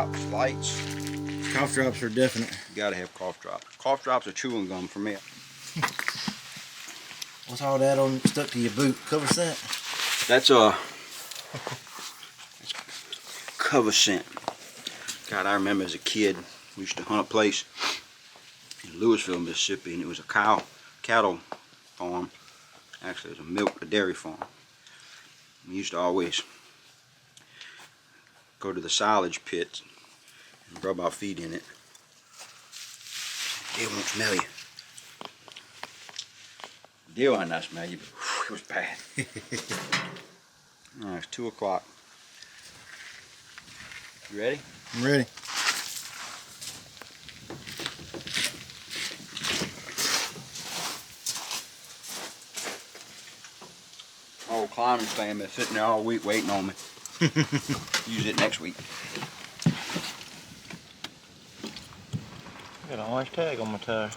drops, lights. Cough drops are definite. You gotta have cough drops. Cough drops are chewing gum for me. What's all that on stuck to your boot? Cover scent? That's cover scent. God, I remember as a kid, we used to hunt a place in Louisville, Mississippi, and it was a cattle farm. Actually, it was a dairy farm. We used to always go to the silage pits and rub our feet in it. Deer won't smell you. Deer might not smell you, but whew, it was bad. All right, it's 2 o'clock. You ready? I'm ready. Old climbing fan been sitting there all week waiting on me. Use it next week. I got an orange tag on my tire.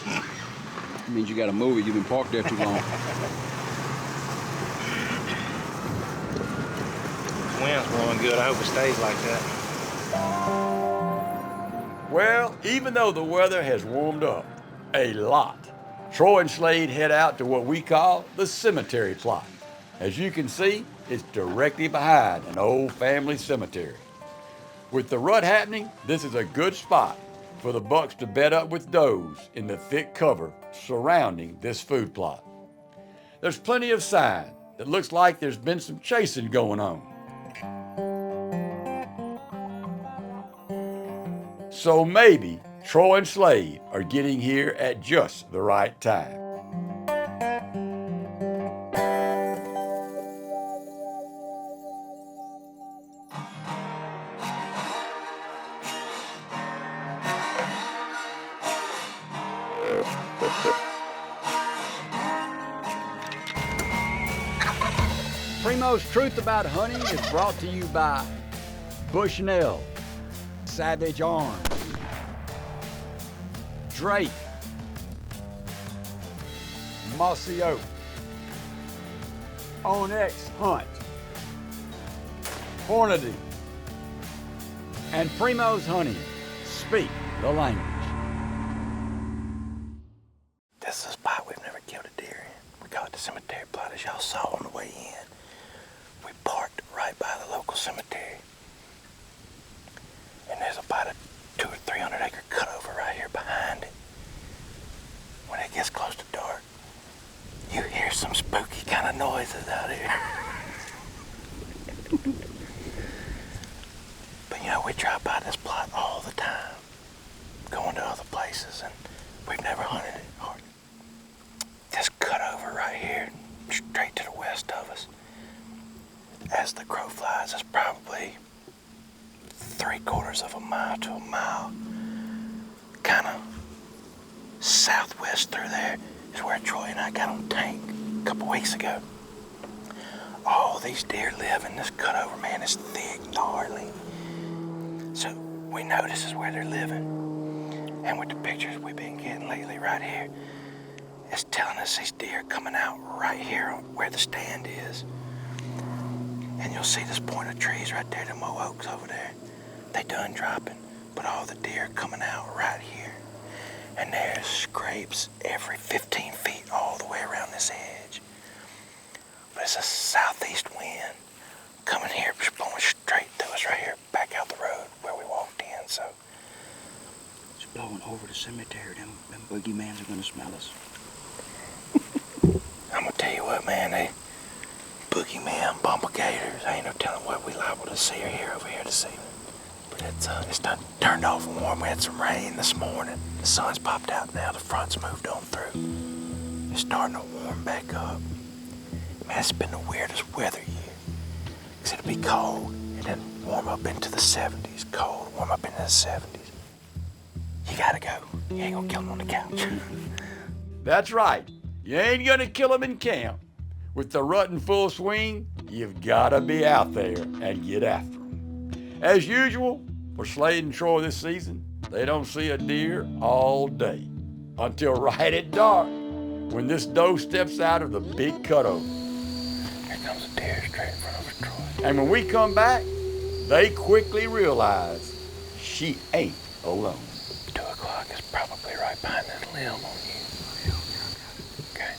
It means you gotta move it. You've been parked there too long. Wind's blowing good. I hope it stays like that. Well, even though the weather has warmed up a lot, Troy and Slade head out to what we call the cemetery plot. As you can see, it's directly behind an old family cemetery. With the rut happening, this is a good spot for the bucks to bed up with does in the thick cover surrounding this food plot. There's plenty of sign that looks like there's been some chasing going on. So maybe Troy and Slade are getting here at just the right time. Primo's Truth About Hunting is brought to you by Bushnell, Savage Arms, Drake, Mossy Oak, Onyx Hunt, Hornady, and Primo's Hunting. Speak the language. This is a spot we've never killed a deer in. We call it the cemetery plot, as y'all saw on the way in. We parked right by the local cemetery. And there's about a 200 or 300 acre cutover right here behind it. When it gets close to dark, you hear some spooky kind of noises out here. But you know, we drive by this plot all the time, going to other places, and we've never hunted it hard. This cutover right here, straight to the west of us, as the crow flies, is probably 3/4 of a mile to a mile. Kind of southwest through there is where Troy and I got on tank a couple weeks ago. All these deer live in this cutover, man. It's thick, gnarly. So we know this is where they're living. And with the pictures we've been getting lately right here, it's telling us these deer coming out right here where the stand is. And you'll see this point of trees right there, the mow oaks over there. They done dropping, but all the deer coming out right here. And there's scrapes every 15 feet all the way around this edge. But it's a southeast wind coming here, just blowing straight to us right here, back out the road where we walked in, so. It's blowing over the cemetery. Them boogeymans are gonna smell us. I'm gonna tell you what, man, they boogeyman, bumper gators, ain't no telling what we liable to see or hear over here this evening. But it's done turned off and warm. We had some rain this morning. The sun's popped out now. The front's moved on through. It's starting to warm back up. Man, it's been the weirdest weather year. Because it'll be cold and then warm up into the 70s. Cold, warm up into the 70s. You gotta go. You ain't gonna kill them on the couch. That's right. You ain't gonna kill them in camp. With the rut in full swing, you've gotta be out there and get after them. As usual, for Slade and Troy this season, they don't see a deer all day. Until right at dark, when this doe steps out of the big cutover. Here comes a deer straight in front of us, Troy. And when we come back, they quickly realize she ain't alone. 2 o'clock is probably right behind that limb on you. Okay.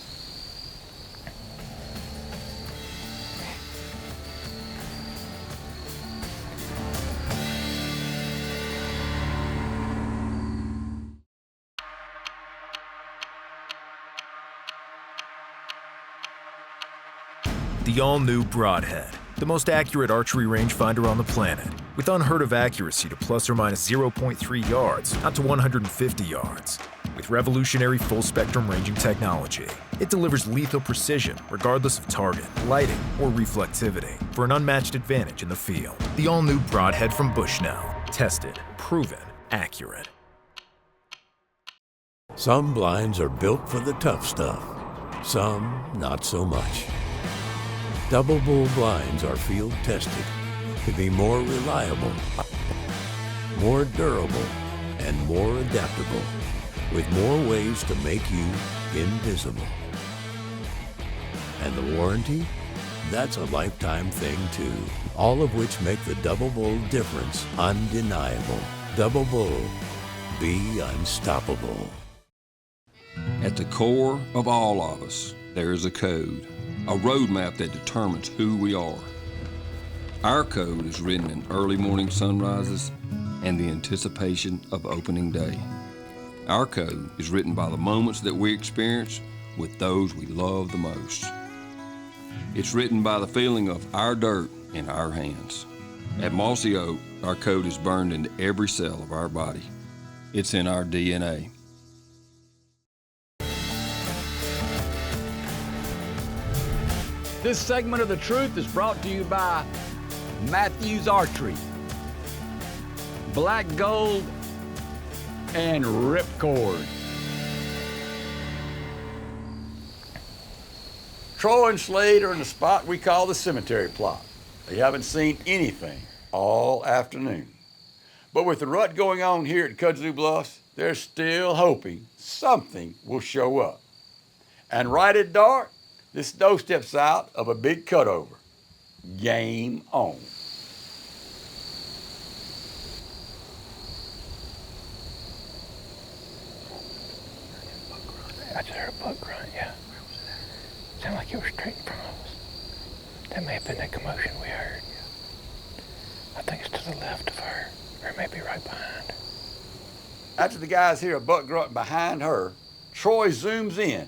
The all-new Broadhead, the most accurate archery rangefinder on the planet, with unheard-of accuracy to plus or minus 0.3 yards, out to 150 yards. With revolutionary full-spectrum ranging technology, it delivers lethal precision regardless of target, lighting, or reflectivity for an unmatched advantage in the field. The all-new Broadhead from Bushnell. Tested, proven, accurate. Some blinds are built for the tough stuff, some not so much. Double bull blinds are field tested to be more reliable, more durable, and more adaptable, with more ways to make you invisible. And the warranty? That's a lifetime thing too, all of which make the Double Bull difference undeniable. Double Bull, be unstoppable. At the core of all of us, there is a code, a roadmap that determines who we are. Our code is written in early morning sunrises and the anticipation of opening day. Our code is written by the moments that we experience with those we love the most. It's written by the feeling of our dirt in our hands. At Mossy Oak, our code is burned into every cell of our body. It's in our DNA. This segment of The Truth is brought to you by Matthews Archery, Black Gold, and Ripcord. Troy and Slade are in the spot we call the cemetery plot. They haven't seen anything all afternoon. But with the rut going on here at Kudzu Bluff, they're still hoping something will show up. And right at dark, this doe steps out of a big cutover. Game on. I just heard a buck grunt, yeah. Where was that? Sounded like it was straight in front of us. That may have been that commotion we heard. I think it's to the left of her, or maybe right behind. After the guys hear a buck grunt behind her, Troy zooms in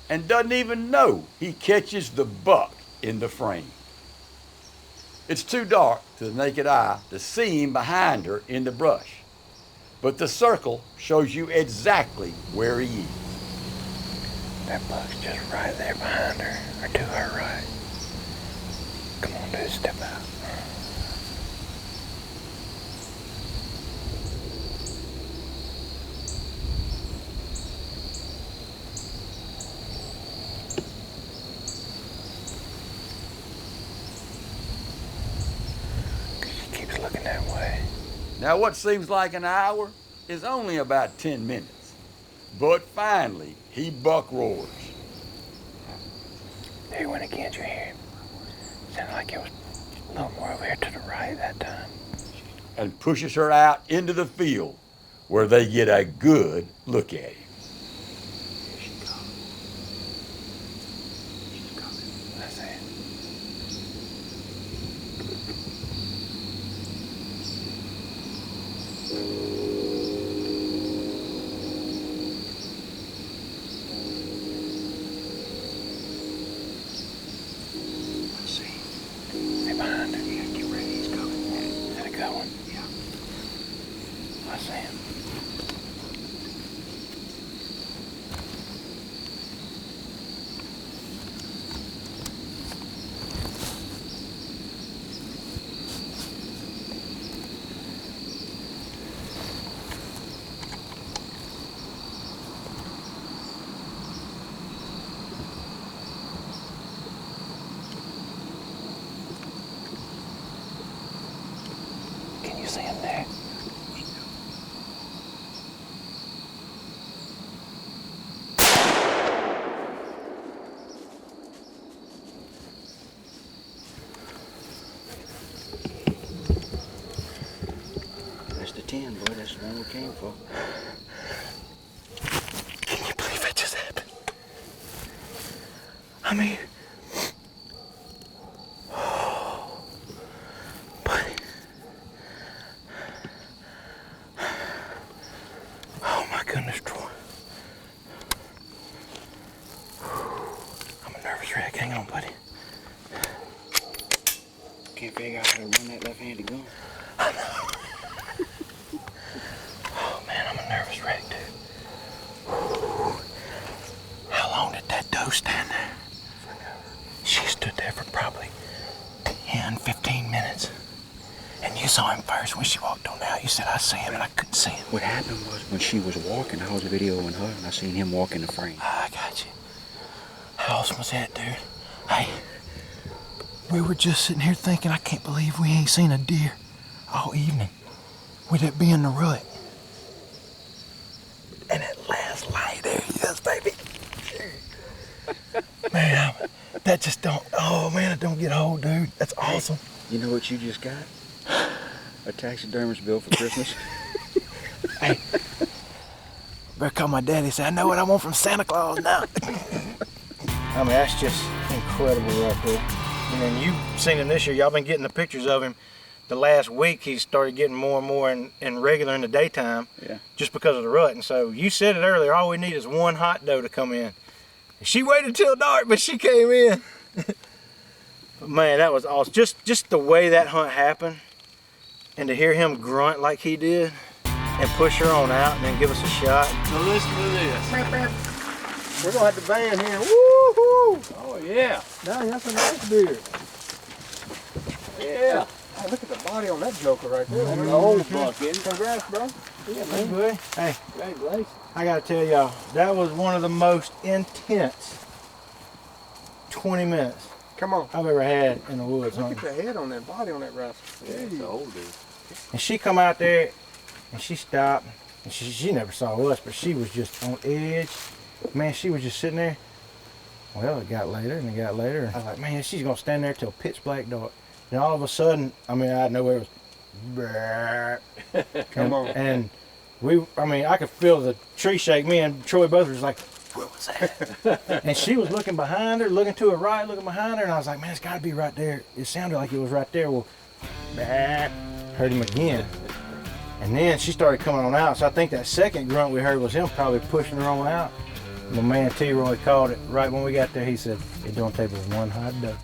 and doesn't even know he catches the buck in the frame. It's too dark to the naked eye to see him behind her in the brush, but the circle shows you exactly where he is. That buck's just right there behind her, or to her right. Come on, dude, step out. She keeps looking that way. Now what seems like an hour is only about 10 minutes, but finally he buck roars. There he went again, did you hear him? Sounded like it was a little more over here to the right that time. And pushes her out into the field where they get a good look at him. I see it. Hey, behind her. Yeah, get ready. He's coming. Is that a good one? Yeah. I see him. Can you see him there? 10, boy. That's the one we came for. Can you believe it just happened? I mean, buddy. Oh my goodness, Troy. I'm a nervous wreck. Hang on, buddy. Can't figure out how to run that left-handed gun. I know. Oh man, I'm a nervous wreck, dude. How long did that doe stand there? She stood there for probably 10, 15 minutes. And you saw him first when she walked on out. You said, I see him, and I couldn't see him. What happened was when she was walking, I was videoing her, and I seen him walk in the frame. I got you. How awesome was that, dude? Hey, we were just sitting here thinking, I can't believe we ain't seen a deer all evening with it being the rut. And at last light, there he is, baby. Man, that just don't, oh man, it don't get old, dude. That's awesome. You know what you just got? A taxidermist bill for Christmas. Hey, better call my daddy and say, I know what I want from Santa Claus now. I mean, that's just incredible right there. And you've seen him this year. Y'all been getting the pictures of him. The last week, he started getting more and more in regular in the daytime, just because of the rut. And so you said it earlier, all we need is one hot doe to come in. She waited till dark, but she came in. But man, that was awesome. Just the way that hunt happened, and to hear him grunt like he did, and push her on out, and then give us a shot. So listen to this. We're gonna have to band here. Woo-hoo! Oh, yeah. Now that's a nice deer. Yeah. Hey, look at the body on that joker right there. That's an old buck, isn't it? Congrats, bro. Yeah, man, boy. Hey, Congratulations. I gotta tell y'all, that was one of the most intense 20 minutes Come on. I've ever had in the woods. Look Hunting. at the head on that body on that rascal. Yeah, it's an old dude. And she come out there, and she stopped, and she never saw us, but she was just on edge. Man, she was just sitting there. Well, it got later, and it got later. I was like, man, she's gonna stand there till pitch black dark. And all of a sudden, I mean, out of nowhere, it was, Come on. and I could feel the tree shake. Me and Troy both were just like, what was that? And she was looking behind her, looking to her right, looking behind her, and I was like, man, it's gotta be right there. It sounded like it was right there. Well, heard him again. And then she started coming on out, so I think that second grunt we heard was him probably pushing her on out. My man T-Roy called it right when we got there. He said, it don't take but one hot doe.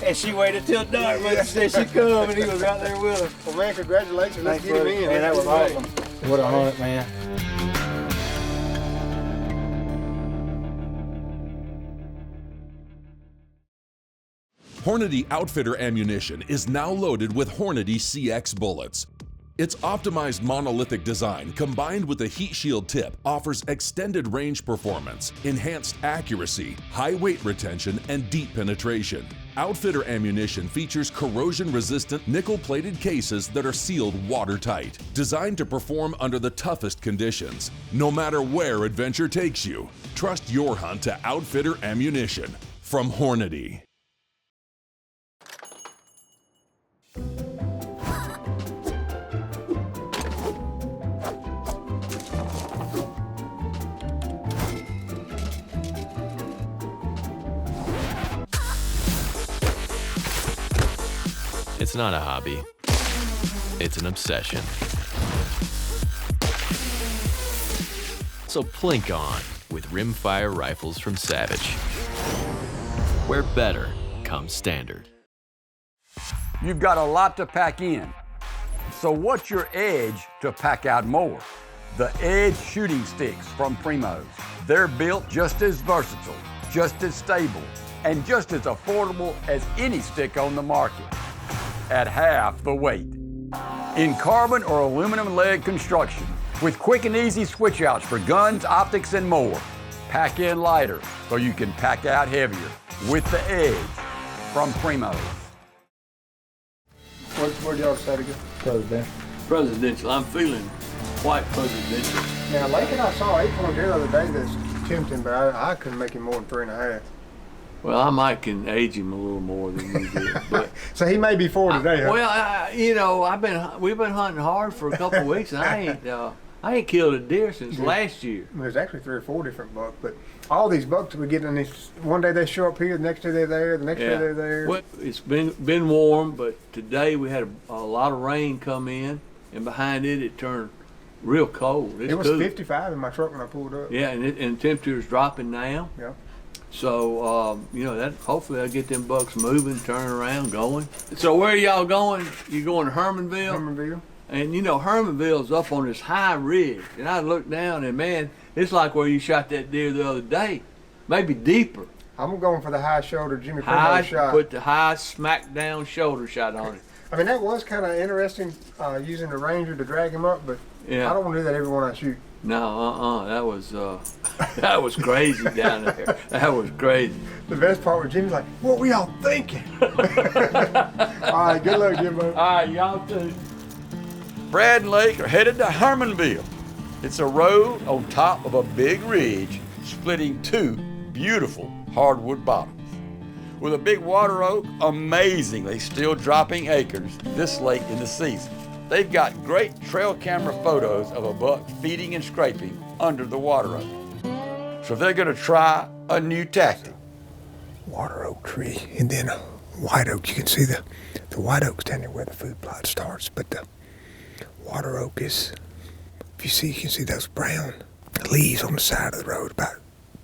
And she waited till dark, but she said she'd come, and he was out there with her. Well, man, congratulations. Let's get him in. Man, that was awesome. What a hunt, man. Hornady Outfitter ammunition is now loaded with Hornady CX bullets. Its optimized monolithic design combined with a heat shield tip offers extended range performance, enhanced accuracy, high weight retention, and deep penetration. Outfitter ammunition features corrosion-resistant nickel-plated cases that are sealed watertight, designed to perform under the toughest conditions. No matter where adventure takes you, trust your hunt to Outfitter ammunition from Hornady. It's not a hobby, it's an obsession. So plink on with rimfire rifles from Savage, where better comes standard. You've got a lot to pack in. So what's your edge to pack out more? The Edge shooting sticks from Primo's. They're built just as versatile, just as stable, and just as affordable as any stick on the market, at half the weight. In carbon or aluminum lead construction, with quick and easy switch outs for guns, optics, and more. Pack in lighter so you can pack out heavier with the Edge from Primo's. Where'd y'all decide to go? Closed there. Presidential. I'm feeling quite presidential. Now, Lake and I saw 8 on the other day that's tempting, but I couldn't make him more than 3.5. Well, I might can age him a little more than you did, but So he may be 4 today, huh? well, you know, we've been hunting hard for a couple of weeks, and I ain't killed a deer since last year. There's actually 3 or 4 different bucks, but all these bucks we get in these, one day they show up here, the next day they're there, the next day they're there. Well, it's been warm, but today we had a lot of rain come in, and behind it turned real cold. It was cool. 55 in my truck when I pulled up. Yeah, and the temperature is dropping now. Yeah. So, you know, that hopefully I'll get them bucks moving, turning around, going. So where are y'all going? You going to Hermanville? Hermanville. And you know, Hermanville's up on this high ridge. And I looked down and man, it's like where you shot that deer the other day. Maybe deeper. I'm going for the high shoulder Jimmy Primo shot. Put the high smack down shoulder shot on it. I mean, that was kind of interesting using the Ranger to drag him up, but Yeah. I don't want to do that every one I shoot. No, that was crazy down there. That was crazy. The best part was Jimmy's like, what were y'all thinking? All right, good luck, Jimbo. All right, y'all too. Brad and Lake are headed to Hermanville. It's a road on top of a big ridge splitting 2 beautiful hardwood bottoms. With a big water oak amazingly still dropping acres this late in the season. They've got great trail camera photos of a buck feeding and scraping under the water oak. So they're gonna try a new tactic. Water oak tree, and then a white oak. You can see the white oak's down there where the food plot starts, but the water oak is, if you can see those brown leaves on the side of the road about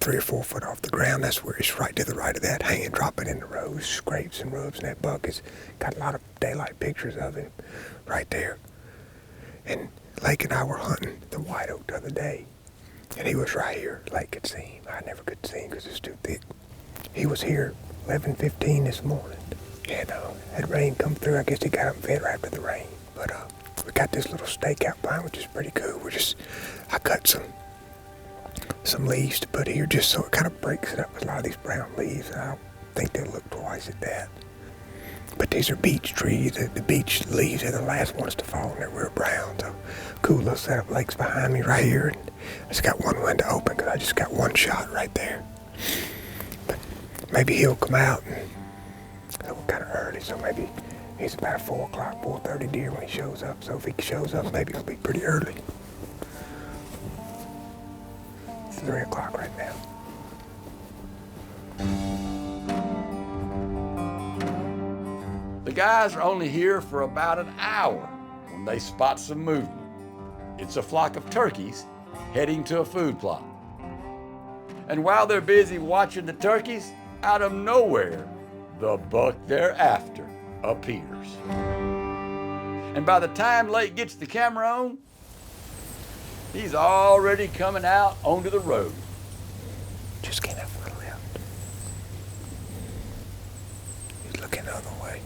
3 or 4 foot off the ground. That's where it's right to the right of that, hanging, dropping in the road, scrapes and rubs, and that buck has got a lot of daylight pictures of him right there. And Lake and I were hunting the white oak the other day, and he was right here. Lake could see him. I never could see him because it's too thick. He was here 11:15 this morning, and had rain come through. I guess he got him fed right after the rain. But we got this little stakeout pine, which is pretty cool. I cut some leaves to put here just so it kind of breaks it up with a lot of these brown leaves, and I don't think they'll look twice at that. But these are beech trees. The beech leaves are the last ones to fall, and they're real brown. So cool little setup. Lake's behind me right here, and I just got one window open because I just got one shot right there. But maybe he'll come out, and so we're kind of early, so maybe he's about a 4 o'clock, 4:30 deer when he shows up. So if he shows up, maybe it'll be pretty early. It's 3 o'clock right now. The guys are only here for about an hour when they spot some movement. It's a flock of turkeys heading to a food plot. And while they're busy watching the turkeys, out of nowhere, the buck they're after appears. And by the time Lake gets the camera on, he's already coming out onto the road. Just came out for a left. He's looking the other way.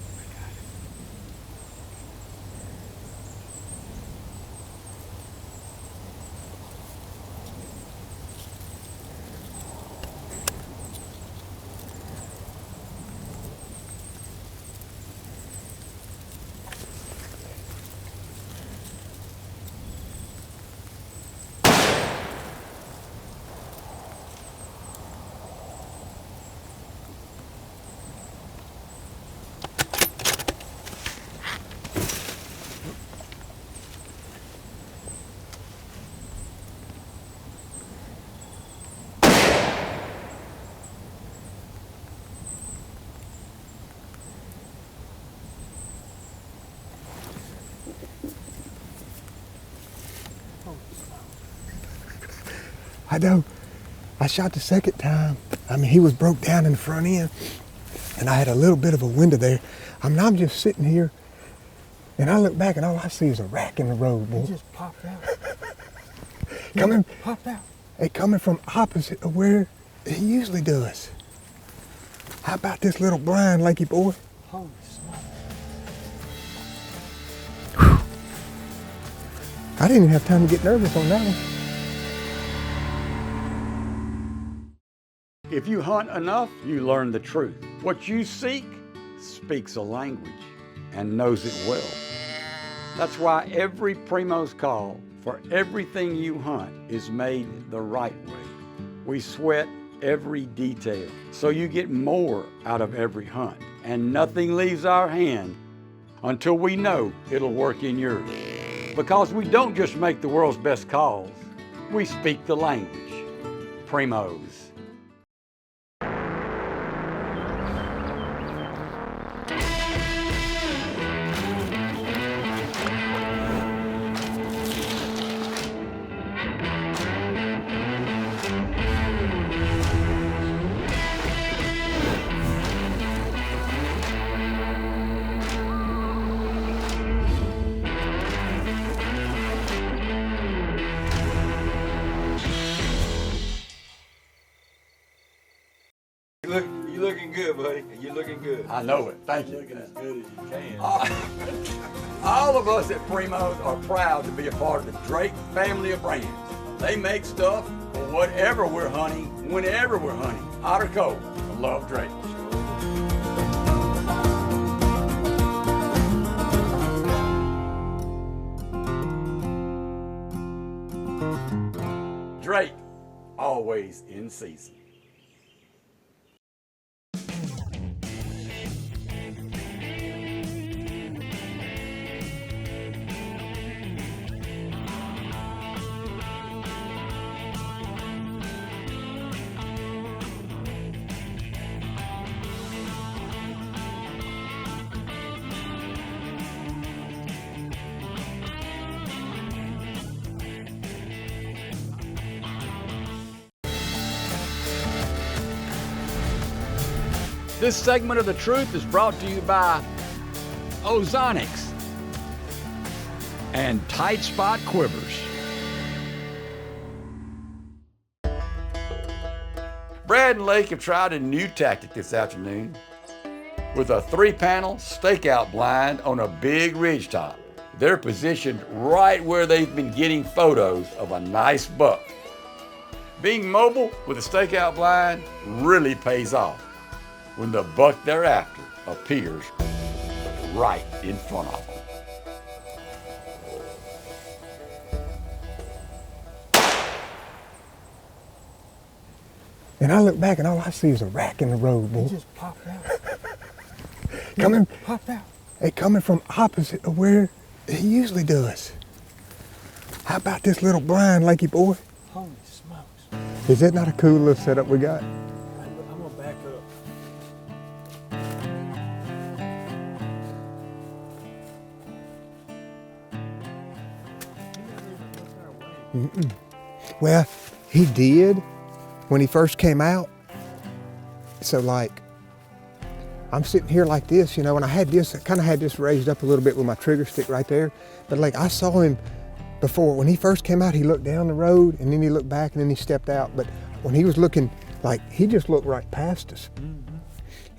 I know. I shot the second time. I mean, he was broke down in the front end, and I had a little bit of a window there. I mean, I'm just sitting here, and I look back, and all I see is a rack in the road, boy. He just popped out. Popped out. Hey, coming from opposite of where he usually does. How about this little blind, Lakey boy? Holy smokes. Whew. I didn't even have time to get nervous on that one. If you hunt enough, you learn the truth. What you seek speaks a language and knows it well. That's why every Primo's call for everything you hunt is made the right way. We sweat every detail, so you get more out of every hunt, and nothing leaves our hand until we know it'll work in yours. Because we don't just make the world's best calls, we speak the language. Primos. You looking good, buddy. You looking good. I know it. Thank you. Looking as good as you can. All of us at Primos are proud to be a part of the Drake family of brands. They make stuff for whatever we're hunting, whenever we're hunting, hot or cold. I love Drake. Drake, always in season. This segment of The Truth is brought to you by Ozonics and Tight Spot Quivers. Brad and Lake have tried a new tactic this afternoon with a 3-panel stakeout blind on a big ridge top. They're positioned right where they've been getting photos of a nice buck. Being mobile with a stakeout blind really pays off when the buck they're after appears right in front of them. And I look back and all I see is a rack in the road, boy. It just popped out. Coming, Popped out. hey, coming from opposite of where he usually does. How about this little blind, Lakey boy? Holy smokes. Is that not a cool little setup we got? I'm gonna back up. Well, he did when he first came out. So like, I'm sitting here like this, you know, and I kind of had this raised up a little bit with my trigger stick right there. But like I saw him before, when he first came out, he looked down the road and then he looked back and then he stepped out. But when he was looking, like he just looked right past us.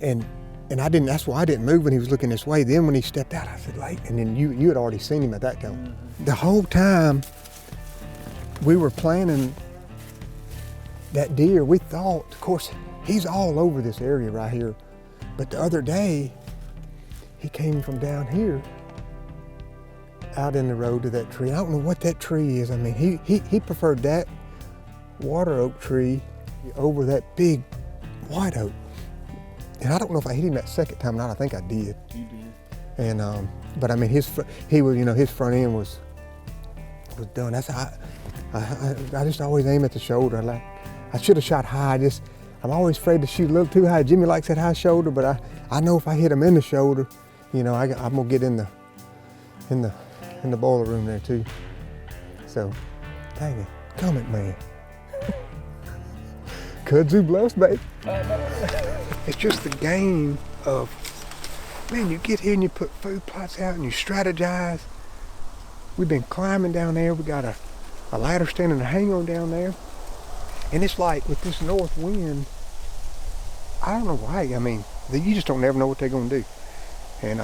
And that's why I didn't move when he was looking this way. Then when he stepped out, I said, Lake, and then you had already seen him at that time. The whole time we were planning that deer, we thought, of course, he's all over this area right here. But the other day, he came from down here out in the road to that tree. I don't know what that tree is. I mean, he preferred that water oak tree over that big white oak. And I don't know if I hit him that second time or not. I think I did. You did. And but I mean, his front end was done. That's how I just always aim at the shoulder. Like I should have shot high. I'm always afraid to shoot a little too high. Jimmy likes that high shoulder, but I know if I hit him in the shoulder, you know, I'm gonna get in the boiler room there too. So, dang it, comment man. Kudzu Bluff, baby. It's just the game of, man, you get here and you put food plots out and you strategize. We've been climbing down there. We got a ladder stand and a hang on down there. And it's like with this north wind, I don't know why. I mean, you just don't never know what they're gonna do. And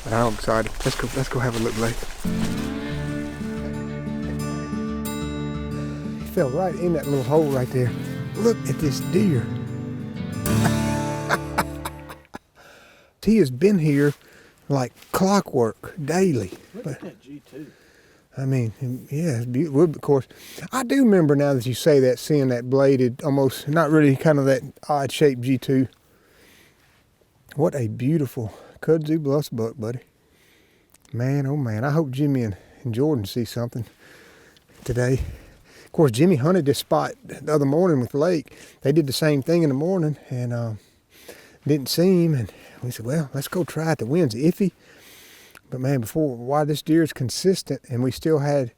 but I'm excited. Let's go have a look later. He fell right in that little hole right there. Look at this deer. He has been here like clockwork daily. Look at that G2. I mean, yeah, it's beautiful. Of course, I do remember now that you say that, seeing that bladed, almost not really kind of that odd shaped G2. What a beautiful Kudzu Bluff buck, buddy. Man, oh man, I hope Jimmy and Jordan see something today. Of course, Jimmy hunted this spot the other morning with Lake. They did the same thing in the morning and didn't see him. And we said, well, let's go try it. The wind's iffy. But man, why this deer is consistent and we still had,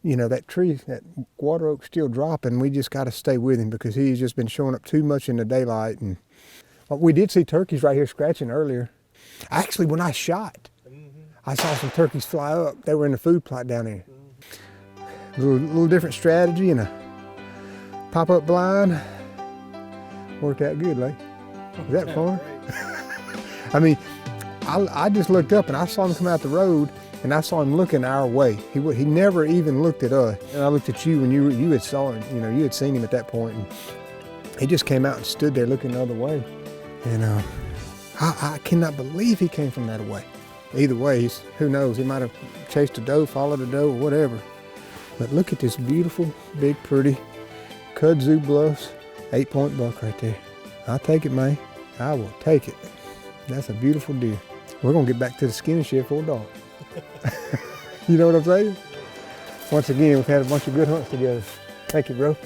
you know, that tree, that water oak still dropping, we just got to stay with him because he's just been showing up too much in the daylight. And well, we did see turkeys right here scratching earlier. Actually, when I shot, I saw some turkeys fly up. They were in the food plot down there. Little different strategy and a pop-up blind. Worked out good, Lake. Was that fun? I mean, I just looked up and I saw him come out the road and I saw him looking our way. He never even looked at us. And I looked at you when you had saw him, you know, you had seen him at that point, and he just came out and stood there looking the other way. And I cannot believe he came from that way. Either way, who knows, he might have chased a doe, followed a doe, or whatever. But look at this beautiful, big, pretty Kudzu Bluffs 8-point buck right there. I'll take it, man. I will take it. That's a beautiful deer. We're gonna get back to the skinning shed for a dog. You know what I'm saying? Once again, we've had a bunch of good hunts together. Thank you, bro.